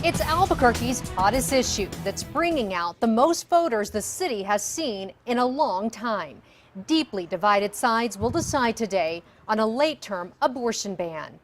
It's Albuquerque's hottest issue that's bringing out the most voters the city has seen in a long time. Deeply divided sides will decide today on a late-term abortion ban.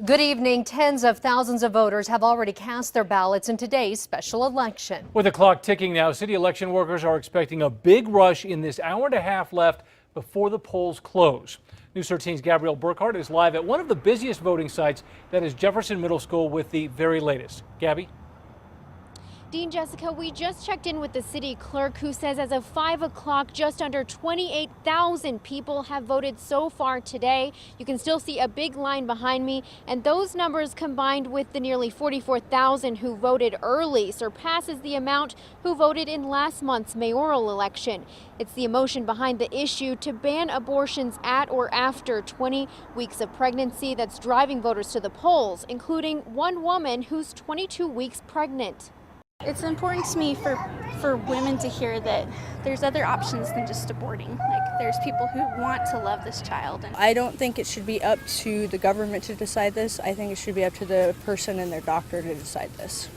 Good evening. Tens of thousands of voters have already cast their ballots in today's special election. With the clock ticking now, city election workers are expecting a big rush in this hour and a half left before the polls close. News 13's Gabrielle Burkhart is live at one of the busiest voting sites, that is Jefferson Middle School, with the very latest. Gabby? Dean, Jessica, we just checked in with the city clerk, who says as of 5 o'clock, just under 28,000 people have voted so far today. You can still see a big line behind me, and those numbers combined with the nearly 44,000 who voted early surpasses the amount who voted in last month's mayoral election. It's the emotion behind the issue to ban abortions at or after 20 weeks of pregnancy that's driving voters to the polls, including one woman who's 22 weeks pregnant. It's important to me for women to hear that there's other options than just aborting. Like, there's people who want to love this child. And I don't think it should be up to the government to decide this. I think it should be up to the person and their doctor to decide this.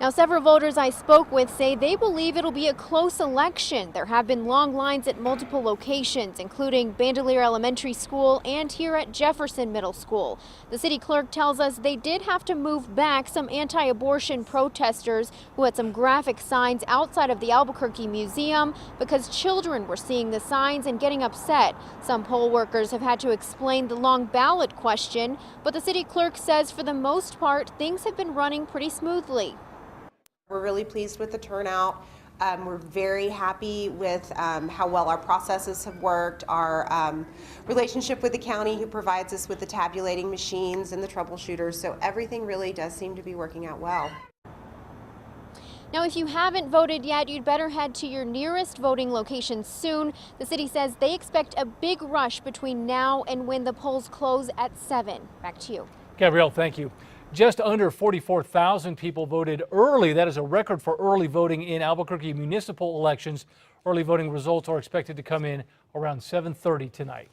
Now, several voters I spoke with say they believe it'll be a close election. There have been long lines at multiple locations, including Bandelier Elementary School and here at Jefferson Middle School. The city clerk tells us they did have to move back some anti-abortion protesters who had some graphic signs outside of the Albuquerque Museum because children were seeing the signs and getting upset. Some poll workers have had to explain the long ballot question, but the city clerk says for the most part, things have been running pretty smoothly. We're really pleased with the turnout. We're very happy with how well our processes have worked, our relationship with the county, who provides us with the tabulating machines and the troubleshooters. So everything really does seem to be working out well. Now, if you haven't voted yet, you'd better head to your nearest voting location soon. The city says they expect a big rush between now and when the polls close at 7. Back to you. Gabrielle, thank you. Just under 44,000 people voted early. That is a record for early voting in Albuquerque municipal elections. Early voting results are expected to come in around 7:30 tonight.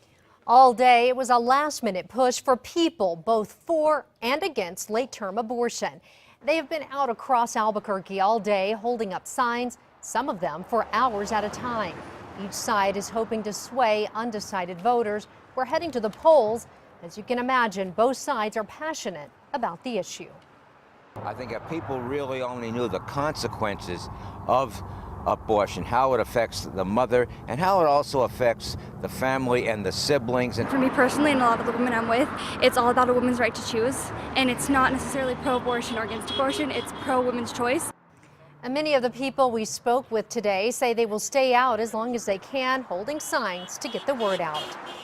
All day, it was a last-minute push for people both for and against late-term abortion. They have been out across Albuquerque all day holding up signs, some of them for hours at a time. Each side is hoping to sway undecided voters. We're heading to the polls. As you can imagine, both sides are passionate about the issue. I think if people really only knew the consequences of abortion, how it affects the mother and how it also affects the family and the siblings. for me personally, and a lot of the women I'm with, it's all about a woman's right to choose. And it's not necessarily pro-abortion or against abortion, it's pro-women's choice. And many of the people we spoke with today say they will stay out as long as they can, holding signs to get the word out.